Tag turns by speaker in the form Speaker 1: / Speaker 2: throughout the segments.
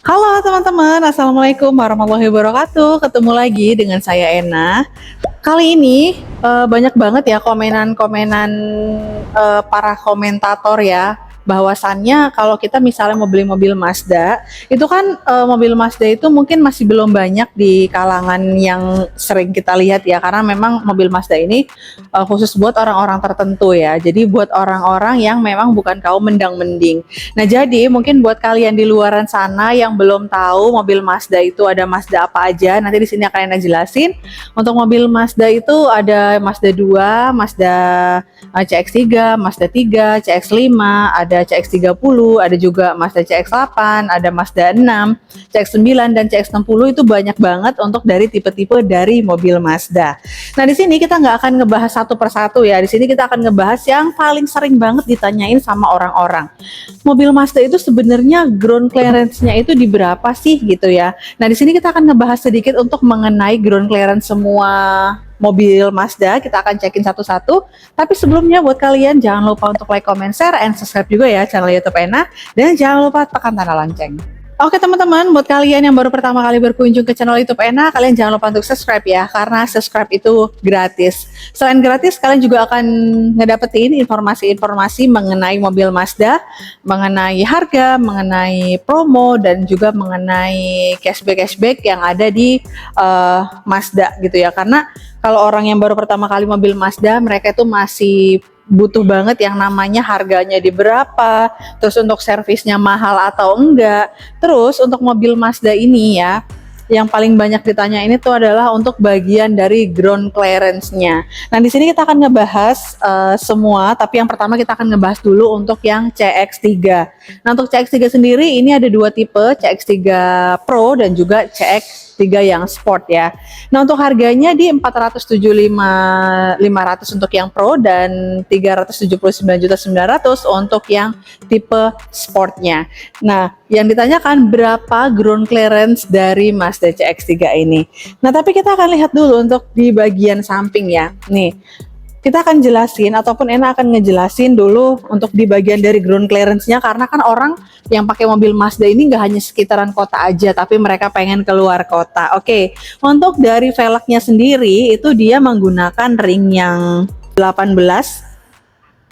Speaker 1: Halo teman-teman, Assalamualaikum warahmatullahi wabarakatuh. Ketemu lagi dengan saya Ena. Kali ini banyak banget ya komenan-komenan para komentator ya, bahwasannya kalau kita misalnya mau beli mobil Mazda, itu kan mobil Mazda itu mungkin masih belum banyak di kalangan yang sering kita lihat ya, karena memang mobil Mazda ini khusus buat orang-orang tertentu ya. Jadi buat orang-orang yang memang bukan kaum mendang-mending. Nah, jadi mungkin buat kalian di luaran sana yang belum tahu mobil Mazda itu ada Mazda apa aja, nanti di sini akan Ena jelasin. Untuk mobil Mazda itu ada Mazda 2, Mazda CX-3, Mazda 3, CX-5, ada CX-30, ada juga Mazda CX-8, ada Mazda 6, CX-9 dan CX-60. Itu banyak banget untuk dari tipe-tipe dari mobil Mazda. Nah, di sini kita nggak akan ngebahas satu persatu ya. Di sini kita akan ngebahas yang paling sering banget ditanyain sama orang-orang. Mobil Mazda itu sebenarnya ground clearance-nya itu di berapa sih gitu ya. Nah, di sini kita akan ngebahas sedikit untuk mengenai ground clearance semua mobil Mazda. Kita akan cekin satu-satu. Tapi sebelumnya buat kalian jangan lupa untuk like, comment, share, and subscribe juga ya channel YouTube Ena. Dan jangan lupa tekan tanda lonceng. Oke teman-teman, buat kalian yang baru pertama kali berkunjung ke channel YouTube Ena, kalian jangan lupa untuk subscribe ya, karena subscribe itu gratis. Selain gratis, kalian juga akan ngedapetin informasi-informasi mengenai mobil Mazda, mengenai harga, mengenai promo, dan juga mengenai cashback yang ada di Mazda gitu ya. Karena kalau orang yang baru pertama kali mobil Mazda, mereka itu masih butuh banget yang namanya harganya di berapa, terus untuk servisnya mahal atau enggak. Terus untuk mobil Mazda ini ya, yang paling banyak ditanya ini tuh adalah untuk bagian dari ground clearance-nya. Nah, di sini kita akan ngebahas semua, tapi yang pertama kita akan ngebahas dulu untuk yang CX-3. Nah, untuk CX-3 sendiri ini ada dua tipe, CX-3 Pro dan juga CX-3 yang Sport ya. Nah, untuk harganya di 475.500 untuk yang Pro dan 379.900 untuk yang tipe Sportnya. Nah, yang ditanyakan berapa ground clearance dari Mazda CX-3 ini. Nah, tapi kita akan lihat dulu untuk di bagian samping ya. Nih, kita akan jelasin ataupun Ena akan ngejelasin dulu untuk di bagian dari ground clearance-nya, karena kan orang yang pakai mobil Mazda ini nggak hanya sekitaran kota aja, tapi mereka pengen keluar kota. Oke, untuk dari velgnya sendiri itu dia menggunakan ring yang 18.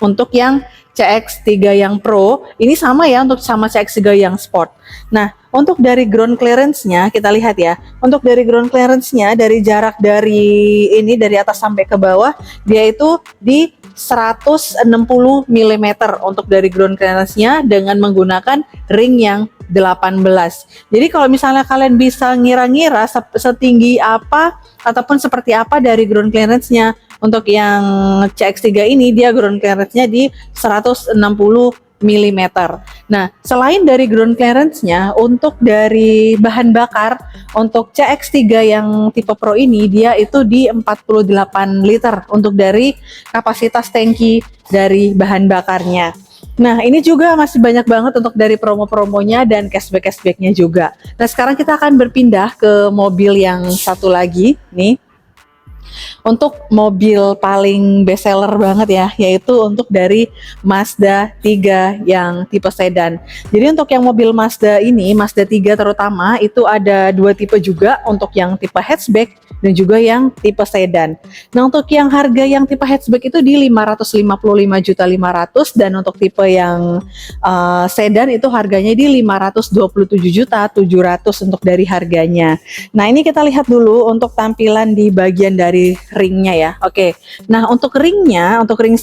Speaker 1: Untuk yang CX-3 yang Pro ini sama ya, untuk sama CX-3 yang Sport. Nah, untuk dari ground clearance-nya kita lihat ya. Untuk dari ground clearance-nya, dari jarak dari ini dari atas sampai ke bawah, dia itu di 160 mm untuk dari ground clearance-nya dengan menggunakan ring yang 18. Jadi kalau misalnya kalian bisa ngira-ngira setinggi apa ataupun seperti apa dari ground clearance-nya, untuk yang CX-3 ini dia ground clearance-nya di 160 mm. Nah, selain dari ground clearance-nya, untuk dari bahan bakar untuk CX-3 yang tipe Pro ini dia itu di 48 liter untuk dari kapasitas tangki dari bahan bakarnya. Nah, ini juga masih banyak banget untuk dari promo-promonya dan cashback-cashbacknya juga. Nah, sekarang kita akan berpindah ke mobil yang satu lagi nih. Untuk mobil paling best seller banget ya, yaitu untuk dari Mazda 3 yang tipe sedan. Jadi untuk yang mobil Mazda ini, Mazda 3 terutama, itu ada dua tipe juga, untuk yang tipe hatchback dan juga yang tipe sedan. Nah, untuk yang harga yang tipe hatchback itu di 555.500.000, dan untuk tipe yang sedan itu harganya di 527.700.000 untuk dari harganya. Nah, ini kita lihat dulu untuk tampilan di bagian dari ringnya ya. Oke. Nah, untuk ringnya, untuk ring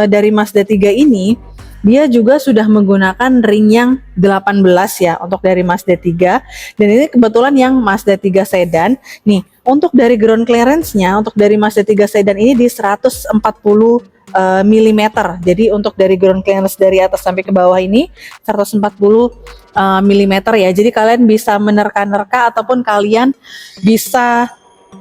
Speaker 1: dari Mazda 3 ini dia juga sudah menggunakan ring yang 18 ya untuk dari Mazda 3, dan ini kebetulan yang Mazda 3 sedan. Nih, untuk dari ground clearance-nya untuk dari Mazda 3 sedan ini di 140 mm. Jadi untuk dari ground clearance dari atas sampai ke bawah ini 140 mm ya. Jadi kalian bisa menerka-nerka ataupun kalian bisa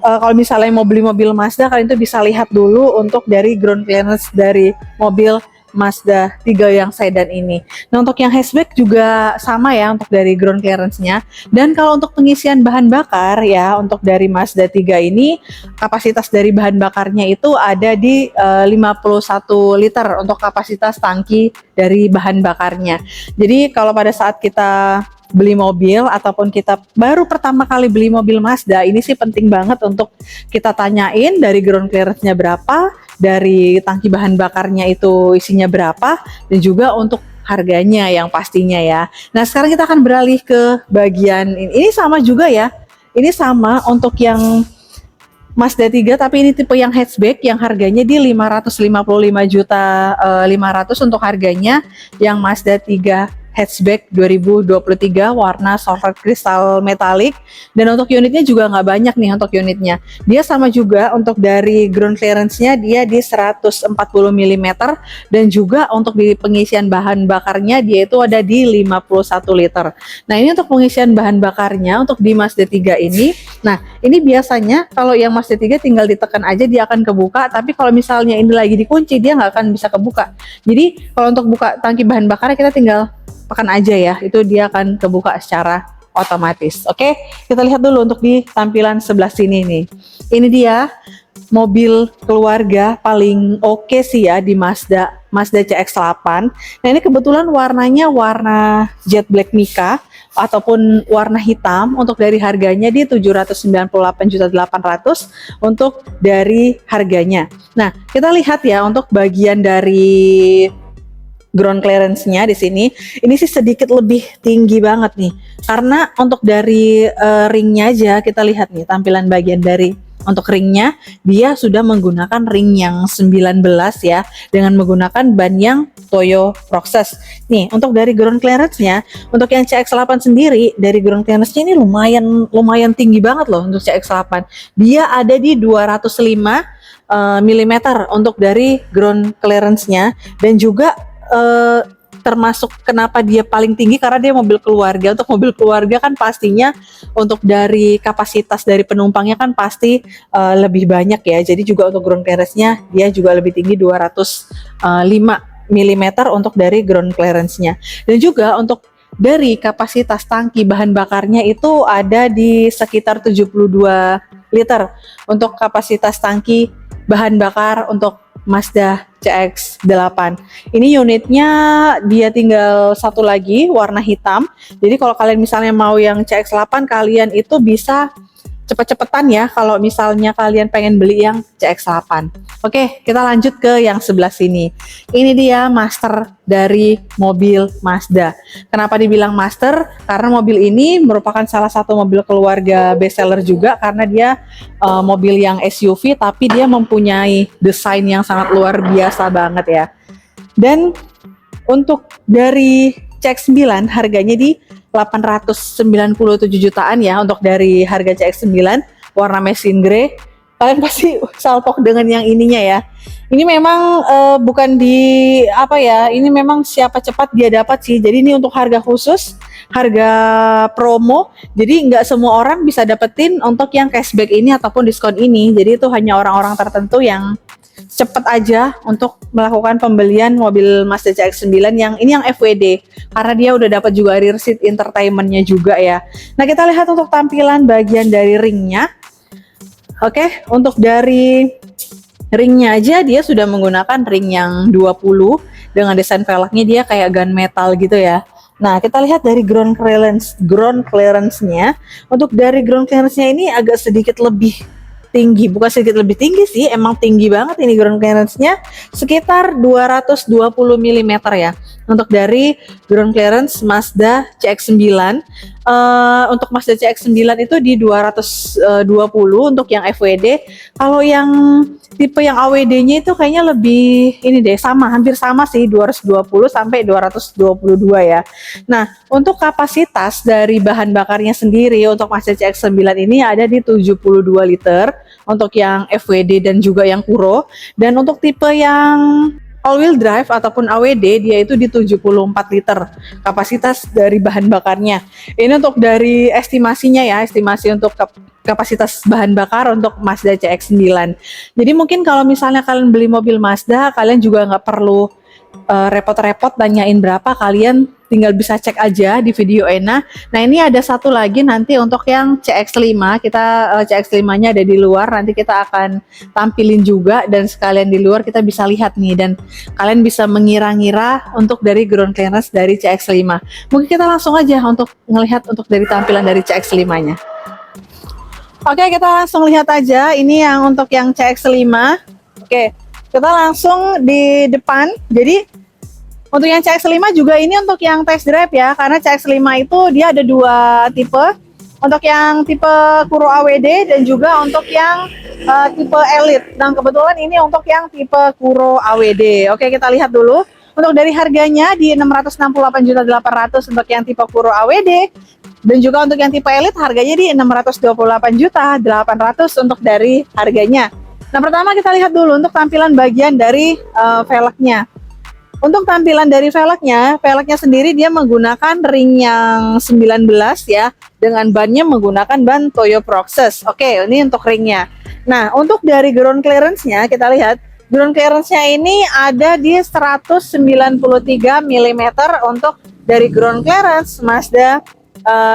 Speaker 1: kalau misalnya mau beli mobil Mazda, kalian tuh bisa lihat dulu untuk dari ground clearance dari mobil Mazda 3 yang sedan ini. Nah, untuk yang hatchback juga sama ya untuk dari ground clearance-nya. Dan kalau untuk pengisian bahan bakar ya, untuk dari Mazda 3 ini kapasitas dari bahan bakarnya itu ada di 51 liter untuk kapasitas tangki dari bahan bakarnya. Jadi kalau pada saat kita beli mobil ataupun kita baru pertama kali beli mobil Mazda, ini sih penting banget untuk kita tanyain dari ground clearance-nya berapa, dari tangki bahan bakarnya itu isinya berapa, dan juga untuk harganya yang pastinya ya. Nah, sekarang kita akan beralih ke bagian ini sama juga ya. Ini sama untuk yang Mazda 3 tapi ini tipe yang hatchback yang harganya di 555 juta 500 untuk harganya yang Mazda 3 hatchback 2023 warna silver kristal metalik. Dan untuk unitnya juga nggak banyak nih untuk unitnya. Dia sama juga untuk dari ground clearance-nya dia di 140 mm dan juga untuk di pengisian bahan bakarnya dia itu ada di 51 liter. Nah, ini untuk pengisian bahan bakarnya untuk di Mazda 3 ini. Nah, ini biasanya kalau yang Mazda 3 tinggal ditekan aja dia akan kebuka, tapi kalau misalnya ini lagi dikunci dia nggak akan bisa kebuka. Jadi kalau untuk buka tangki bahan bakarnya kita tinggal tekan aja ya, itu dia akan kebuka secara otomatis. Oke, kita lihat dulu untuk di tampilan sebelah sini nih. Ini dia mobil keluarga paling oke sih ya di Mazda CX-8. Nah, ini kebetulan warnanya warna jet black mica ataupun warna hitam. Untuk dari harganya di 798.800 untuk dari harganya. Nah, kita lihat ya untuk bagian dari ground clearance-nya di sini, ini sih sedikit lebih tinggi banget nih. Karena untuk dari ringnya aja kita lihat nih tampilan bagian dari untuk ringnya, dia sudah menggunakan ring yang 19 ya, dengan menggunakan ban yang Toyo Proxes. Nih, untuk dari ground clearance-nya, untuk yang CX-8 sendiri, dari ground clearance-nya ini lumayan tinggi banget loh untuk CX-8. Dia ada di 205 mm untuk dari ground clearance-nya, dan juga termasuk kenapa dia paling tinggi karena dia mobil keluarga. Untuk mobil keluarga kan pastinya untuk dari kapasitas dari penumpangnya kan pasti lebih banyak ya. Jadi juga untuk ground clearance-nya dia juga lebih tinggi 205 mm untuk dari ground clearance-nya. Dan juga untuk dari kapasitas tangki bahan bakarnya itu ada di sekitar 72 liter untuk kapasitas tangki bahan bakar untuk Mazda CX-8. Ini unitnya dia tinggal satu lagi warna hitam. Jadi kalau kalian misalnya mau yang CX-8, kalian itu bisa cepet-cepetan ya kalau misalnya kalian pengen beli yang CX-8. Oke, kita lanjut ke yang sebelah sini. Ini dia master dari mobil Mazda. Kenapa dibilang master? Karena mobil ini merupakan salah satu mobil keluarga bestseller juga karena dia mobil yang SUV tapi dia mempunyai desain yang sangat luar biasa banget ya. Dan untuk dari CX-9 harganya di 897 jutaan ya untuk dari harga CX-9 warna mesin grey. Kalian pasti salpok dengan yang ininya ya. Ini memang bukan di apa ya, ini memang siapa cepat dia dapat sih. Jadi ini untuk harga khusus, harga promo. Jadi nggak semua orang bisa dapetin untuk yang cashback ini ataupun diskon ini. Jadi itu hanya orang-orang tertentu yang cepat aja untuk melakukan pembelian mobil Mazda CX-9 yang ini yang FWD karena dia udah dapat juga rear seat entertainment-nya juga ya. Nah, kita lihat untuk tampilan bagian dari ringnya. Oke, untuk dari ringnya aja dia sudah menggunakan ring yang 20 dengan desain velgnya dia kayak gunmetal gitu ya. Nah, kita lihat dari ground clearance-nya. Untuk dari ground clearance-nya ini agak sedikit lebih tinggi, bukan sedikit lebih tinggi sih, emang tinggi banget ini ground clearance-nya, sekitar 220 mm ya. Untuk dari ground clearance Mazda CX-9, untuk Mazda CX-9 itu di 220 untuk yang FWD. Kalau yang tipe yang AWD-nya itu kayaknya lebih ini deh, hampir sama sih, 220 sampai 222 ya. Nah, untuk kapasitas dari bahan bakarnya sendiri untuk Mazda CX-9 ini ada di 72 liter untuk yang FWD dan juga yang Kuro. Dan untuk tipe yang all wheel drive ataupun AWD dia itu di 74 liter kapasitas dari bahan bakarnya. Ini untuk dari estimasinya ya, estimasi untuk kapasitas bahan bakar untuk Mazda CX-9. Jadi mungkin kalau misalnya kalian beli mobil Mazda, kalian juga nggak perlu repot-repot tanyain berapa, kalian tinggal bisa cek aja di video Ena. Nah ini ada satu lagi nanti untuk yang CX-5, kita CX-5 nya ada di luar, nanti kita akan tampilin juga dan sekalian di luar kita bisa lihat nih dan kalian bisa mengira-ngira untuk dari ground clearance dari CX-5. Mungkin kita langsung aja untuk ngelihat untuk dari tampilan dari CX-5 nya. Oke, kita langsung lihat aja ini yang untuk yang CX-5. Oke, kita langsung di depan. Jadi untuk yang CX-5 juga ini untuk yang test drive ya, karena CX-5 itu dia ada dua tipe. Untuk yang tipe Kuro AWD dan juga untuk yang tipe Elite. Dan kebetulan ini untuk yang tipe Kuro AWD. Oke, kita lihat dulu. Untuk dari harganya di 668.800.000 untuk yang tipe Kuro AWD. Dan juga untuk yang tipe Elite harganya di 628.800.000 untuk dari harganya. Nah, pertama kita lihat dulu untuk tampilan bagian dari velgnya. Untuk tampilan dari velgnya sendiri dia menggunakan ring yang 19 ya, dengan bannya menggunakan ban Toyo Proxes. Oke, ini untuk ringnya. Nah, untuk dari ground clearance-nya kita lihat, ground clearance-nya ini ada di 193 mm untuk dari ground clearance Mazda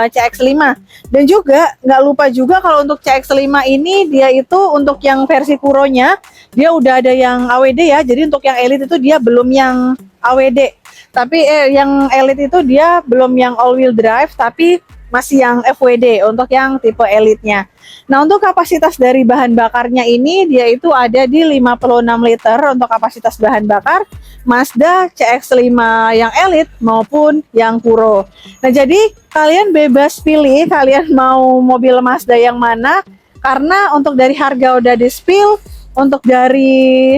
Speaker 1: CX-5. Dan juga nggak lupa juga kalau untuk CX-5 ini dia itu untuk yang versi Kuronya dia udah ada yang AWD ya, jadi untuk yang Elite itu dia belum yang AWD, tapi yang Elite itu dia belum yang all wheel drive tapi masih yang FWD untuk yang tipe Elite-nya. Nah, untuk kapasitas dari bahan bakarnya ini dia itu ada di 56 liter untuk kapasitas bahan bakar Mazda CX-5 yang Elite maupun yang Kuro. Nah, jadi kalian bebas pilih kalian mau mobil Mazda yang mana, karena untuk dari harga udah di-spill, untuk dari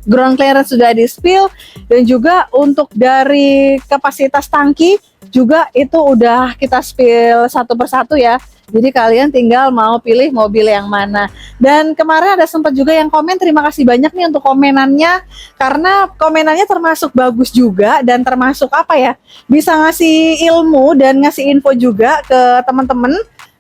Speaker 1: ground clearance sudah di-spill, dan juga untuk dari kapasitas tangki juga itu udah kita spill satu persatu ya. Jadi kalian tinggal mau pilih mobil yang mana. Dan kemarin ada sempat juga yang komen, terima kasih banyak nih untuk komenannya, karena komenannya termasuk bagus juga dan termasuk apa ya, bisa ngasih ilmu dan ngasih info juga ke teman-teman.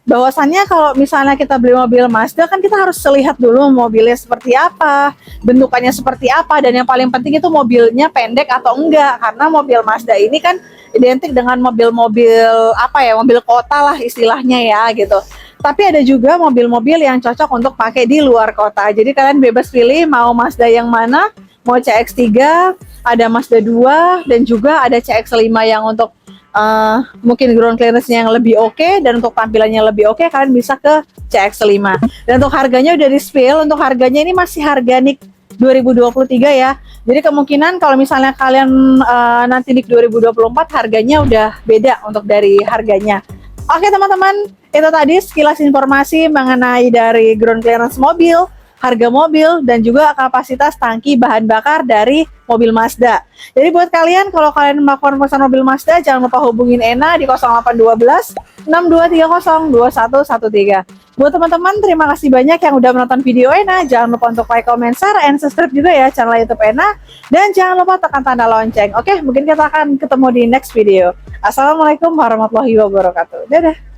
Speaker 1: Bahwasannya kalau misalnya kita beli mobil Mazda kan kita harus lihat dulu mobilnya seperti apa, bentukannya seperti apa, dan yang paling penting itu mobilnya pendek atau enggak, karena mobil Mazda ini kan identik dengan mobil-mobil apa ya, mobil kota lah istilahnya ya gitu. Tapi ada juga mobil-mobil yang cocok untuk pakai di luar kota. Jadi kalian bebas pilih mau Mazda yang mana, mau CX-3, ada Mazda 2 dan juga ada CX-5 yang untuk mungkin ground clearance-nya yang lebih oke dan untuk tampilannya lebih oke, kalian bisa ke CX-5. Dan untuk harganya udah di-spill, untuk harganya ini masih harga NIK 2023 ya. Jadi kemungkinan kalau misalnya kalian nanti NIK 2024 harganya udah beda untuk dari harganya. Oke teman-teman, itu tadi sekilas informasi mengenai dari ground clearance mobil, harga mobil, dan juga kapasitas tangki bahan bakar dari mobil Mazda. Jadi buat kalian, kalau kalian melakukan pesan mobil Mazda, jangan lupa hubungin Ena di 0812 6230 2113. Buat teman-teman, terima kasih banyak yang udah menonton video Ena. Jangan lupa untuk like, comment, share, and subscribe juga ya channel YouTube Ena. Dan jangan lupa tekan tanda lonceng. Oke, mungkin kita akan ketemu di next video. Assalamualaikum warahmatullahi wabarakatuh. Dadah.